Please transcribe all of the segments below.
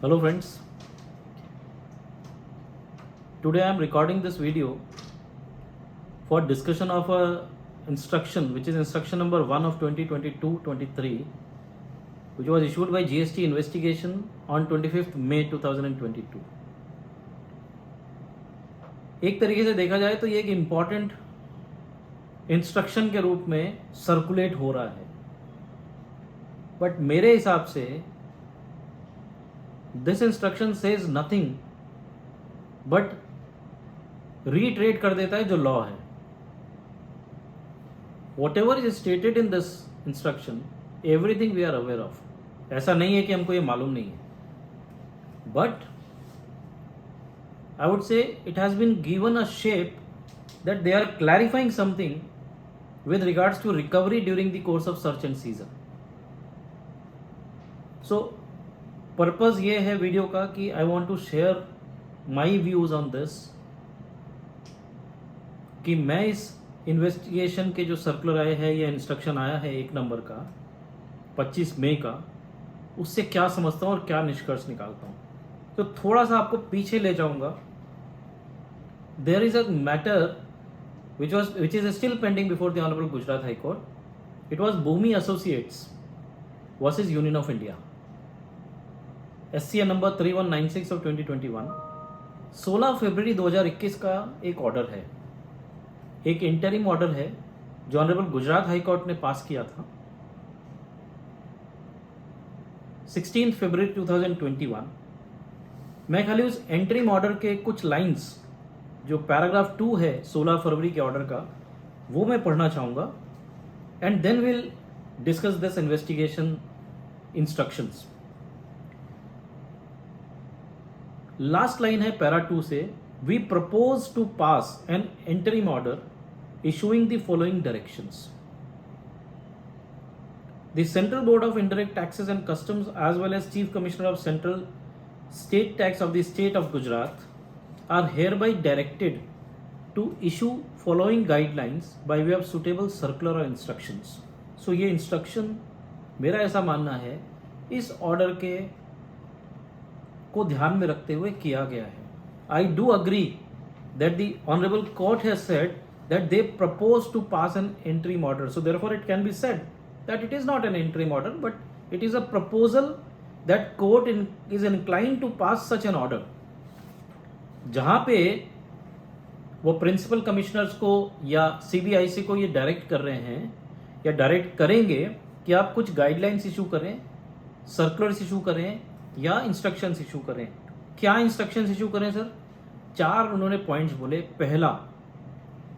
Hello friends, today I am recording this video for discussion of a instruction which is instruction number 1 of 2022-23 which was issued by GST investigation on 25th May 2022. एक तरीके से देखा जाए तो ये एक important instruction के रूप में सर्कुलेट हो रहा है, बट मेरे हिसाब से this instruction says nothing but reiterate कर देता है जो लॉ है. Whatever is stated in this instruction everything we are aware of. ऐसा नहीं है कि हमको ये मालूम नहीं है, but I would say it has been given a shape that they are clarifying something with regards to recovery during the course of search and seizure. So purpose ये है वीडियो का कि I want to share my views on this, कि मैं इस investigation के जो circular आए हैं या इंस्ट्रक्शन आया है 1 नंबर का 25 मई का, उससे क्या समझता हूँ और क्या निष्कर्ष निकालता हूँ. तो थोड़ा सा आपको पीछे ले जाऊंगा. There is a matter which is still pending before the Honorable Gujarat High Court. It was Bhumi Associates versus Union of India. SCN number 3196 of 2021. 16 फरवरी 2021 का एक ऑर्डर है, एक इंटरिम ऑर्डर है जो ऑनरेबल गुजरात हाई कोर्ट ने पास किया था 16 फरवरी 2021. मैं खाली उस इंटरिम ऑर्डर के कुछ लाइंस जो पैराग्राफ 2 है 16 फरवरी के ऑर्डर का, वो मैं पढ़ना चाहूँगा and then will discuss this investigation instructions. Last line है पैरा 2 से, we propose to pass an interim order issuing the following directions. The central board of indirect taxes and customs as well as chief commissioner of central state tax of the state of Gujarat are hereby directed to issue following guidelines by way of suitable circular or instructions. So ये instruction मेरा ऐसा मानना है इस order के को ध्यान में रखते हुए किया गया है. I do agree that the honorable court has said that they propose to pass an interim order. So therefore it can be said that it is not an interim order but it is a proposal that court is inclined to pass such an order. जहाँ पे वो principal commissioners को या CBIC को ये direct कर रहे हैं या डायरेक्ट करेंगे कि आप कुछ गाइडलाइंस इशू करें, सर्कुलर्स इशू करें या इंस्ट्रक्शंस इशू करें. क्या इंस्ट्रक्शंस इशू करें सर? 4 उन्होंने पॉइंट्स बोले. पहला,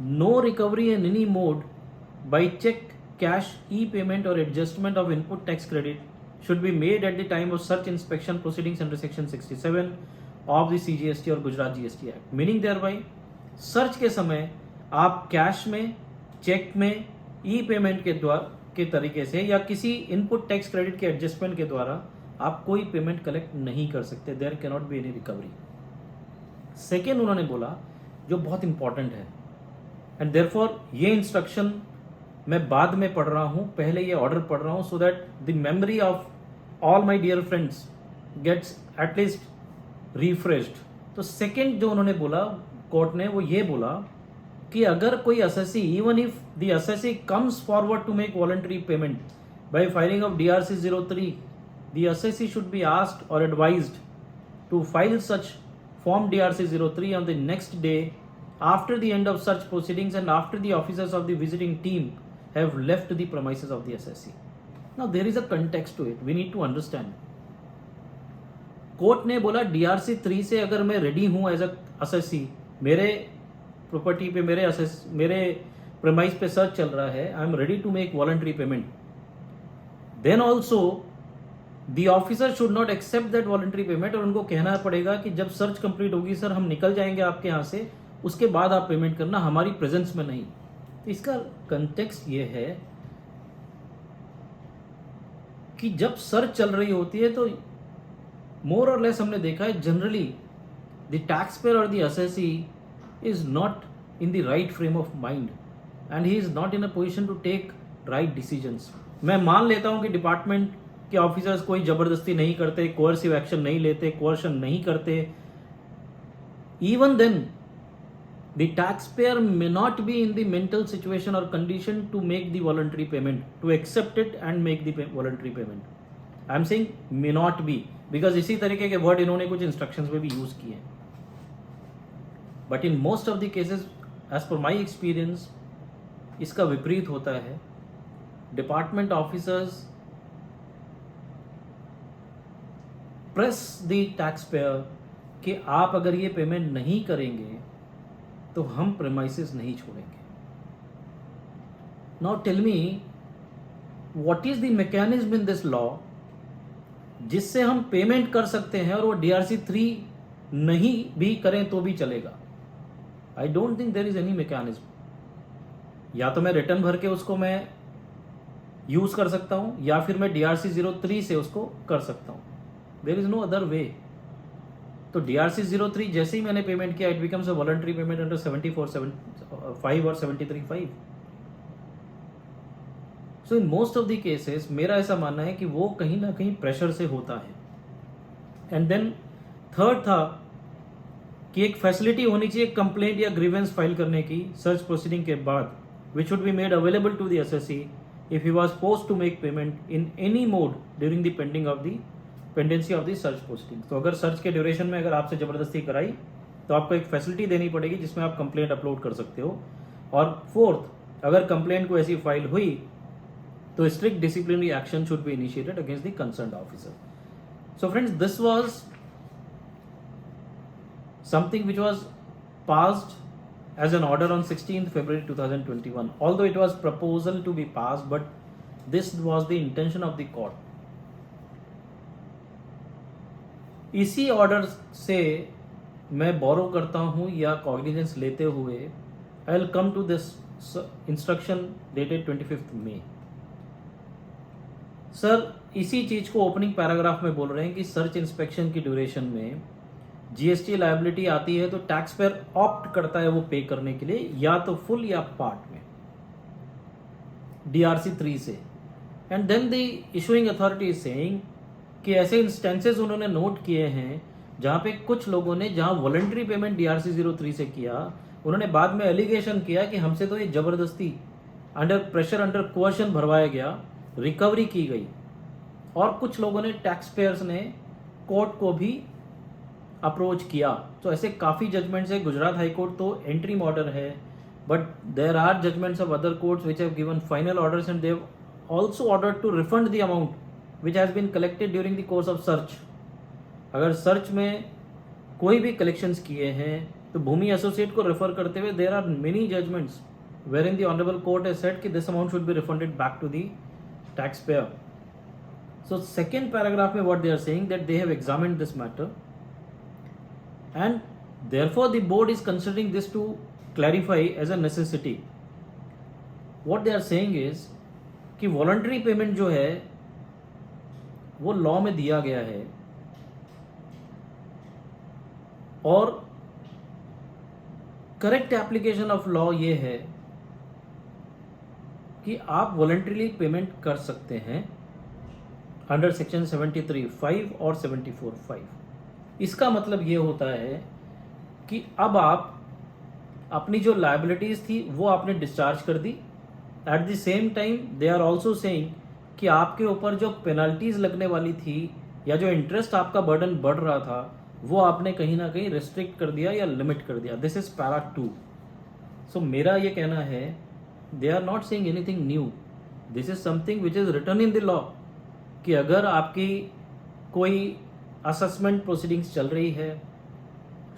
no recovery in any mode by cheque, cash, e payment और adjustment of input tax credit should be made at the time of search inspection proceedings under section 67 of the CGST और Gujarat GST act. Meaning thereby search के समय आप cash में, check में, ई payment के तरीके से या किसी इनपुट टैक्स क्रेडिट के एडजस्टमेंट के द्वारा आप कोई पेमेंट कलेक्ट नहीं कर सकते. There can not be any recovery. Second उन्होंने बोला जो बहुत इंपॉर्टेंट है, एंड देयरफॉर ये इंस्ट्रक्शन मैं बाद में पढ़ रहा हूं, पहले ये ऑर्डर पढ़ रहा हूं so that the memory of all my dear friends gets at least refreshed. तो सेकेंड जो उन्होंने बोला कोर्ट ने, वो ये बोला कि अगर कोई assessee, even if the assessee comes forward to make voluntary payment by filing of DRC 03, the assessee should be asked और advised to file such form DRC 03 on the next day after the end of search proceedings and after the officers of the visiting team have left the premises of the assessee. Now there is a context to it, we need to understand. Court ने बोला DRC 3 से अगर मैं ready हूं as a assessee, मेरे property पे मेरे premise पे सर्च चल रहा है, I am ready to make voluntary payment, then also the officer should not accept that voluntary payment. और उनको कहना पड़ेगा कि जब सर्च कंप्लीट होगी सर हम निकल जाएंगे आपके यहाँ से, उसके बाद आप पेमेंट करना, हमारी प्रेजेंस में नहीं. तो इसका कंटेक्स्ट ये है कि जब सर्च चल रही होती है तो मोर और लेस हमने देखा है जनरली द टैक्स पेयर और the assessee is not in the right frame of mind and he is not in a position to take right decisions. मैं मान लेता हूं कि डिपार्टमेंट कि ऑफिसर्स कोई ज़बरदस्ती नहीं करते, कोअर्सिव एक्शन नहीं लेते, कोअर्शन नहीं करते, even then the taxpayer may not be in the mental situation or condition to make the voluntary payment, to accept it and make the voluntary payment. I am saying may not be because इसी तरीके के word इन्होंने कुछ instructions में भी use किए हैं. But in most of the cases as per my experience इसका विपरीत होता है. Department officers press the tax payer कि आप अगर ये पेमेंट नहीं करेंगे तो हम प्रेमाइसेस नहीं छोड़ेंगे. Now tell me what is the mechanism in this law जिससे हम पेमेंट कर सकते हैं और वो DRC 3 नहीं भी करें तो भी चलेगा. I don't think there is any mechanism. या तो मैं रिटर्न भर के उसको मैं यूज कर सकता हूं या फिर मैं DRC 03 से उसको कर सकता हूं. There is no other way. तो DRC 03 जैसे ही मैंने पेमेंट किया, it becomes a voluntary payment under 74(5) और 73(5). So in most of the cases मेरा ऐसा मानना है कि वो कहीं ना कहीं प्रेशर से होता है. एंड देन थर्ड था कि एक फैसिलिटी होनी चाहिए कंप्लेंट या ग्रीवेंस फाइल करने की सर्च प्रोसीडिंग के बाद, which would be made available to the assessee if he was forced to make payment in any mode during the pendency of the search posting. तो अगर search के duration में अगर आपसे जबरदस्ती कराई तो आपको एक फैसिलिटी देनी पड़ेगी जिसमें आप कंप्लेंट अपलोड कर सकते हो. और फोर्थ, अगर कंप्लेंट को ऐसी फाइल हुई तो strict disciplinary action should be initiated against the concerned officer. So friends, this was something which was passed as an order on 16th February 2021. Although it was proposal to be passed, but this was the intention of the court. इसी order से मैं borrow करता हूं या cognizance लेते हुए I will come to this instruction dated 25 May. Sir इसी चीज को ओपनिंग पैराग्राफ में बोल रहे हैं कि सर्च इंस्पेक्शन की ड्यूरेशन में GST लायबिलिटी आती है तो टैक्स पेयर ऑप्ट करता है वो पे करने के लिए या तो फुल या पार्ट में DRC 3 से. And then the issuing authority is saying कि ऐसे इंस्टेंसेस उन्होंने नोट किए हैं जहां पे कुछ लोगों ने जहां वॉलंटरी पेमेंट DRC 03 से किया, उन्होंने बाद में एलिगेशन किया कि हमसे तो ये जबरदस्ती अंडर प्रेशर अंडर कोअर्शन भरवाया गया, रिकवरी की गई. और कुछ लोगों ने टैक्स पेयर्स ने कोर्ट को भी अप्रोच किया. तो ऐसे काफ़ी जजमेंट्स है. गुजरात हाई कोर्ट तो एंट्री ऑर्डर है, but there are judgments of other courts which have given final orders and they have also order to refund the amount which has been collected during the course of search. अगर search में कोई भी collections किए हैं तो भूमि associate को refer करते हुए there are many judgments wherein the honourable court has said कि this amount should be refunded back to the tax payer. So second paragraph में what they are saying that they have examined this matter and therefore the board is considering this to clarify as a necessity. What they are saying is कि voluntary payment जो है वो law में दिया गया है और करेक्ट एप्लीकेशन ऑफ लॉ ये है कि आप वॉलंटरीली पेमेंट कर सकते हैं अंडर सेक्शन 73(5) और 74(5). इसका मतलब ये होता है कि अब आप अपनी जो लायबिलिटीज थी वो आपने डिस्चार्ज कर दी. At the same time they are also saying कि आपके ऊपर जो पेनल्टीज लगने वाली थी या जो इंटरेस्ट आपका बर्डन बढ़ रहा था वो आपने कहीं ना कहीं रिस्ट्रिक्ट कर दिया या लिमिट कर दिया. This is para 2. सो मेरा ये कहना है they are not saying anything new. This is something which is written in the law कि अगर आपकी कोई असेसमेंट प्रोसीडिंग्स चल रही है,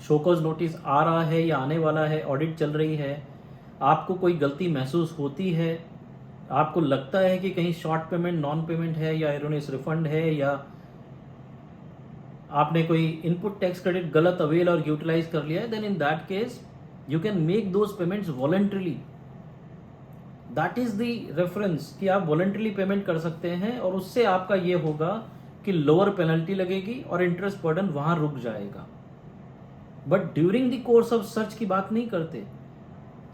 शोकॉज नोटिस आ रहा है या आने वाला है, ऑडिट चल रही है, आपको कोई गलती महसूस होती है, आपको लगता है कि कहीं शॉर्ट पेमेंट नॉन पेमेंट है या एरोनियस रिफंड है या आपने कोई इनपुट टैक्स क्रेडिट गलत अवेल और यूटिलाइज कर लिया है, then in that case you can make those payments voluntarily. That is the reference कि आप वॉलंटरीली पेमेंट कर सकते हैं और उससे आपका ये होगा कि लोअर पेनल्टी लगेगी और इंटरेस्ट बर्डन वहां रुक जाएगा. But during the course of search की बात नहीं करते.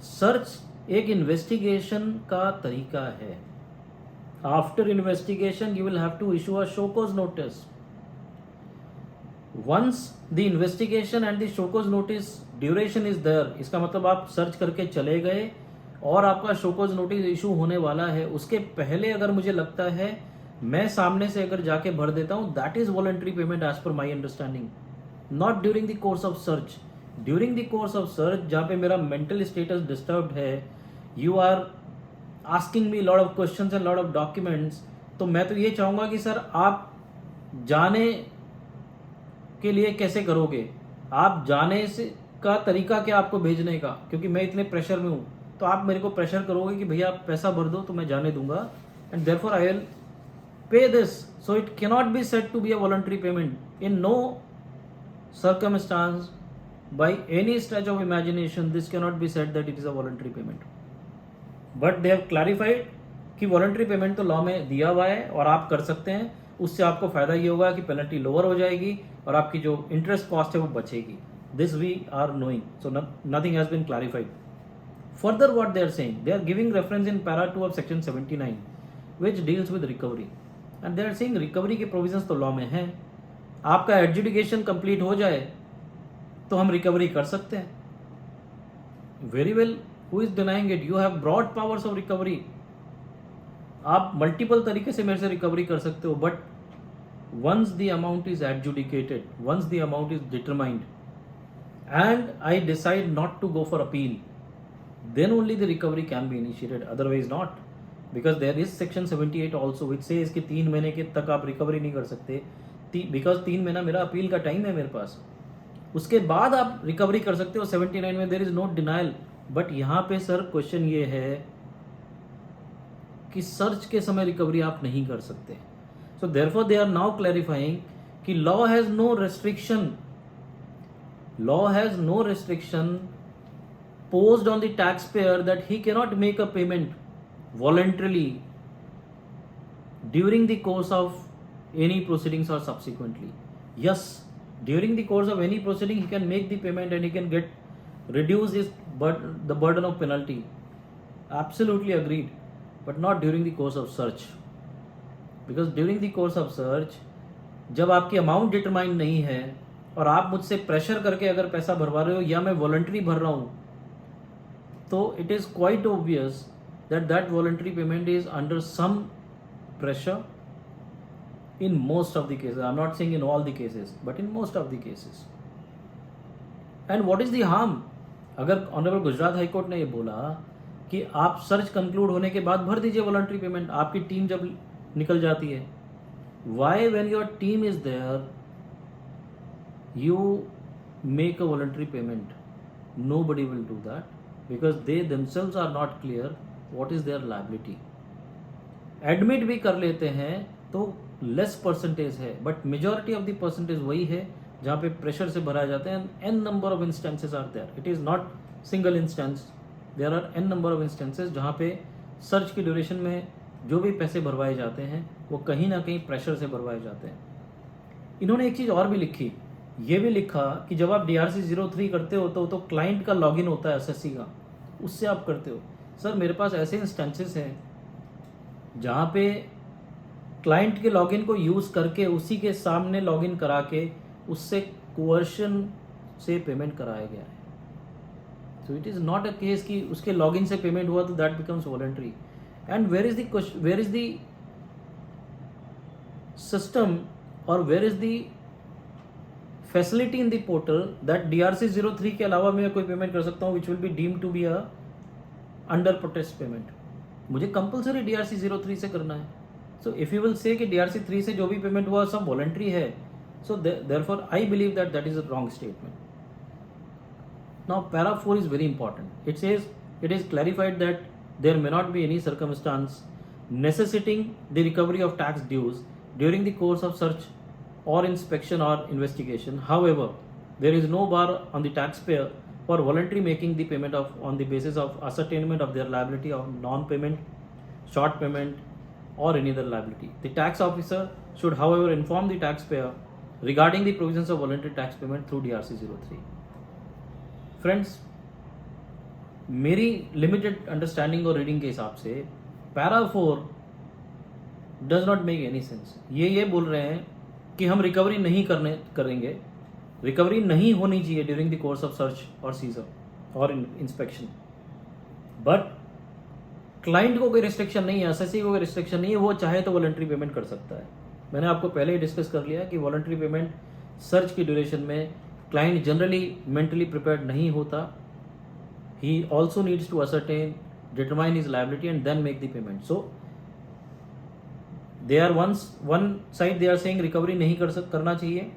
सर्च एक इन्वेस्टिगेशन का तरीका है After investigation, you will have to issue a show cause notice. Once the investigation and the show cause notice duration is there, इसका मतलब आप सर्च करके चले गए और आपका शो कॉज नोटिस इशू होने वाला है, उसके पहले अगर मुझे लगता है मैं सामने से अगर जाके भर देता हूं, that is voluntary payment as per my understanding. Not during the course of search. During the course of search जहाँ पे मेरा मेंटल स्टेटस डिस्टर्ब्ड है, you are asking me lot of questions and lot of documents, तो मैं तो ये चाहूंगा कि सर आप जाने के लिए कैसे करोगे, आप जाने से का तरीका क्या आपको भेजने का, क्योंकि मैं इतने प्रेशर में हूं, तो आप मेरे को प्रेशर करोगे कि भैया आप पैसा भर दो तो मैं जाने दूंगा, and therefore I will pay this. So it cannot be said to be a voluntary payment. In no circumstance, by any stretch of imagination, this cannot be said that it is a voluntary payment. But they have clarified कि voluntary payment तो law में दिया हुआ है और आप कर सकते हैं. उससे आपको फायदा ये होगा कि पेनल्टी लोअर हो जाएगी और आपकी जो इंटरेस्ट कॉस्ट है वो बचेगी. This we are knowing. So nothing has been clarified. Further what they are saying, they are giving reference in para 2 of section 79 which deals with recovery, and they are saying recovery के provisions तो law में हैं. आपका adjudication complete हो जाए तो हम recovery कर सकते हैं. Very well, who is denying it? You have broad powers of recovery. आप मल्टीपल तरीके से मेरे से रिकवरी कर सकते हो, but once the amount is adjudicated, once the amount is determined and I decide not to go for appeal, then only the recovery can be initiated, otherwise not, because there is section 78 also which says कि 3 महीने के तक आप recovery नहीं कर सकते, because 3 महीना मेरा अपील का टाइम है मेरे पास. उसके बाद आप रिकवरी कर सकते हो 79 में, there is no denial. But यहाँ पे सर क्वेश्चन ये है कि सर्च के समय रिकवरी आप नहीं कर सकते. So therefore they are now clarifying कि law has no restriction, law has no restriction posed on the taxpayer that he cannot make a payment voluntarily during the course of any proceedings or subsequently. Yes, during the course of any proceeding he can make the payment and he can get reduce his the burden of penalty. Absolutely agreed, but not during the course of search, because during the course of search जब आपकी amount determine नहीं है और आप मुझसे pressure करके अगर पैसा भरवा रहे हो या मैं वॉलंटरी भर रहा हूं, तो it is quite obvious that that voluntary payment is under some pressure in most of the cases. I'm not saying in all the cases, but in most of the cases. And what is the harm? अगर honourable Gujarat high court ने ये बोला कि आप search conclude होने के बाद भर दीजिए वॉलंटरी पेमेंट, आपकी टीम जब निकल जाती है, why when your team is there you make a voluntary payment? Nobody will do that, because they themselves are not clear what is their liability. Admit भी कर लेते हैं तो लेस परसेंटेज है, but majority of the percentage वही है जहाँ पे प्रेशर से भराए जाते हैं. N number of instances are there. It is not single instance, there are n number of instances जहाँ पे सर्च की ड्यूरेशन में जो भी पैसे भरवाए जाते हैं वो कहीं ना कहीं प्रेशर से भरवाए जाते हैं. इन्होंने एक चीज़ और भी लिखी, ये भी लिखा कि जब आप DRC 03 करते हो तो क्लाइंट का लॉगिन होता है SSC का, उससे आप करते हो. सर मेरे पास ऐसे इंस्टेंसेस हैं जहाँ पे क्लाइंट के लॉगिन को यूज़ करके उसी के सामने लॉगिन करा के उससे कोवर्शन से पेमेंट कराया गया है. So it is not a case कि उसके लॉगिन से पेमेंट हुआ तो that becomes voluntary. And where is the system और where is the facility in the portal that DRC 03 के अलावा मैं कोई पेमेंट कर सकता हूँ which will be deemed to be a under protest payment. मुझे कंपल्सरी DRC 03 से करना है. So if you will say कि DRC 3 से जो भी पेमेंट हुआ सब वॉलंटरी है, so therefore I believe that that is a wrong statement. Now para 4 is very important. It says it is clarified that there may not be any circumstance necessitating the recovery of tax dues during the course of search or inspection or investigation. However, there is no bar on the taxpayer for voluntarily making the payment on the basis of ascertainment of their liability of non-payment, short payment, or any other liability. The tax officer should, however, inform the taxpayer regarding the provisions of voluntary tax payment through DRC 03. Friends, मेरी limited understanding और reading के हिसाब से para 4 does not make any sense. ये बोल रहे हैं कि हम रिकवरी नहीं करेंगे, रिकवरी नहीं होनी चाहिए during the course of search और सीजर और इंस्पेक्शन, बट क्लाइंट को कोई रिस्ट्रिक्शन नहीं है, एसएससी को कोई रिस्ट्रिक्शन नहीं है, वो चाहे तो वॉलंटरी पेमेंट कर सकता है। मैंने आपको पहले ही डिस्कस कर लिया कि वॉलंटरी पेमेंट सर्च की ड्यूरेशन में क्लाइंट जनरली मेंटली प्रिपेयर्ड नहीं होता, he also needs to ascertain, determine his liability and then make the payment. So they are one side they are saying recovery नहीं करना चाहिए,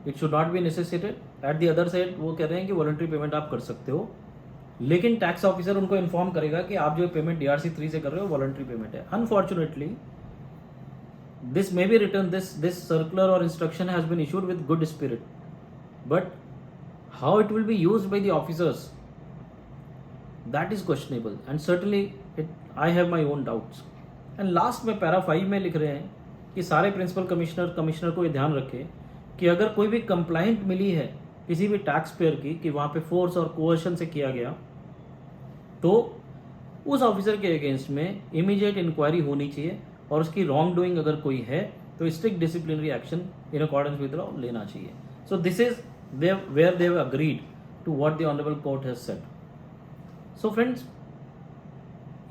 it should not be necessitated. At the other side वो कह रहे हैं कि voluntary payment आप कर सकते हो, लेकिन टैक्स ऑफिसर उनको इन्फॉर्म करेगा कि आप जो पेमेंट DRC 3 से कर रहे हो वॉलंटरी पेमेंट है। Unfortunately this may be written, this circular और instruction has been issued with good spirit, but how it will be used by the officers, that is questionable and certainly I have my own doubts. And last में para 5 में लिख रहे हैं कि सारे principal commissioner को ये ध्यान रखे कि अगर कोई भी कंप्लाइंट मिली है किसी भी टैक्स पेयर की कि वहाँ पे फोर्स और कोअर्शन से किया गया, तो उस ऑफिसर के अगेंस्ट में इमीडिएट इंक्वायरी होनी चाहिए और उसकी रॉन्ग डूइंग अगर कोई है तो strict disciplinary action in accordance with law लेना चाहिए। So this is where they have agreed to what the honourable court has said. So friends,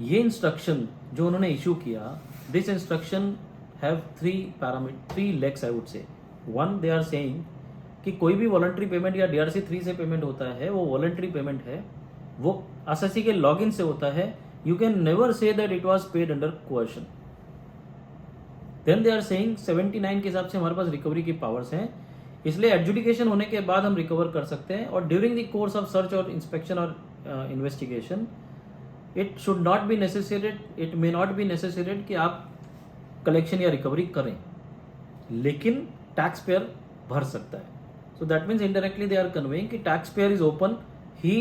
ये इंस्ट्रक्शन जो उन्होंने इशू किया, this instruction have three legs I would say. One, they are saying कि कोई भी voluntary payment या DRC 3 से payment होता है वो वॉलंटरी पेमेंट है, वो एसएससी के लॉगिन से होता है, you can never say that it was paid under coercion. Then they are saying 79 के हिसाब से हमारे पास रिकवरी की पावर्स हैं, इसलिए एडजुडिकेशन होने के बाद हम रिकवर कर सकते हैं, और during the course of search और इंस्पेक्शन और investigation it should not be necessitated, it may not be necessitated कि आप कलेक्शन या रिकवरी करें, लेकिन टैक्स पेयर भर सकता है। So that means indirectly they are conveying कि taxpayer is open, he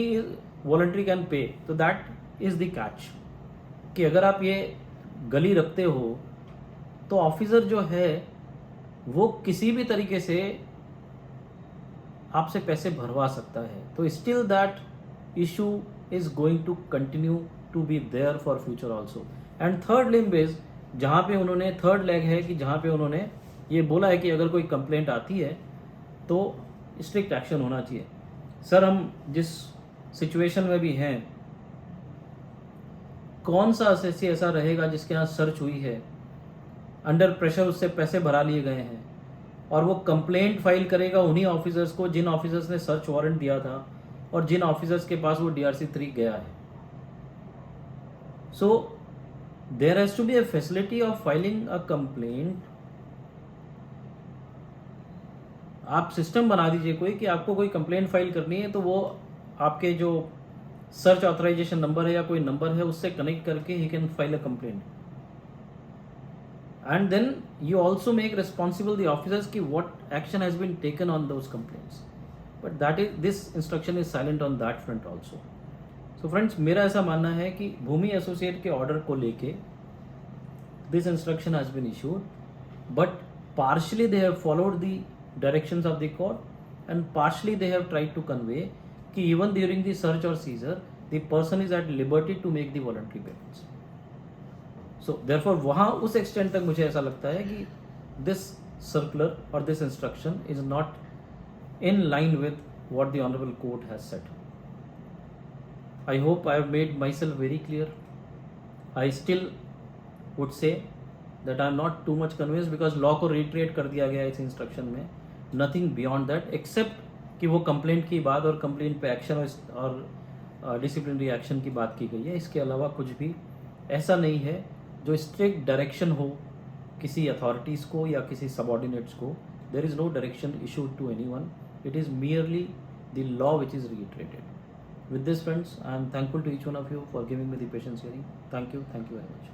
voluntary can pay, so that is the catch कि अगर आप ये गली रखते हो तो ऑफिसर जो है वो किसी भी तरीके से आपसे पैसे भरवा सकता है, तो still that issue is going to continue to be there for future also. And third limb इज जहाँ पे उन्होंने, थर्ड लेग है कि जहाँ पे उन्होंने ये बोला है कि अगर कोई कंप्लेंट आती है तो स्ट्रिक्ट एक्शन होना चाहिए। सर, हम जिस सिचुएशन में भी हैं, कौन सा एसएससी ऐसा रहेगा जिसके यहाँ सर्च हुई है, अंडर प्रेशर उससे पैसे भरा लिए गए हैं, और वो कंप्लेंट फाइल करेगा उन्हीं ऑफिसर्स को जिन ऑफिसर्स ने सर्च वारंट दिया था और जिन ऑफिसर्स के पास वो DRC 3 गया है। So there has to be a facility of filing a complaint. आप सिस्टम बना दीजिए कोई कि आपको कोई कंप्लेंट फाइल करनी है तो वो आपके जो सर्च ऑथराइजेशन नंबर है या कोई नंबर है उससे कनेक्ट करके ही can file a complaint, and then you also make responsible the officers की what action has been taken on those complaints, but that is, this instruction is silent on that front also. So friends, मेरा ऐसा मानना है कि भूमि associate के order को लेके this instruction has been issued, but partially they have followed the directions of the court and partially they have tried to convey कि even during the search or seizure the person is at liberty to make the voluntary payments. So therefore वहाँ उस extent तक मुझे ऐसा लगता है कि this circular or this instruction is not in line with what the honorable court has said. I hope I have made myself very clear. I still would say that I am not too much convinced because law को reiterate कर दिया गया इस instruction में, nothing beyond that accept कि वो complaint की बात और कंप्लेंट पे एक्शन और डिसिप्लिनरी एक्शन की बात की गई है। इसके अलावा कुछ भी ऐसा नहीं है जो स्ट्रिक्ट डायरेक्शन हो किसी अथॉरिटीज़ को या किसी सबऑर्डिनेट्स को। There is no direction issued to anyone, it is merely the law which is reiterated. With this, friends, I am thankful to each one of you for giving me the patience hearing. Thank you very much.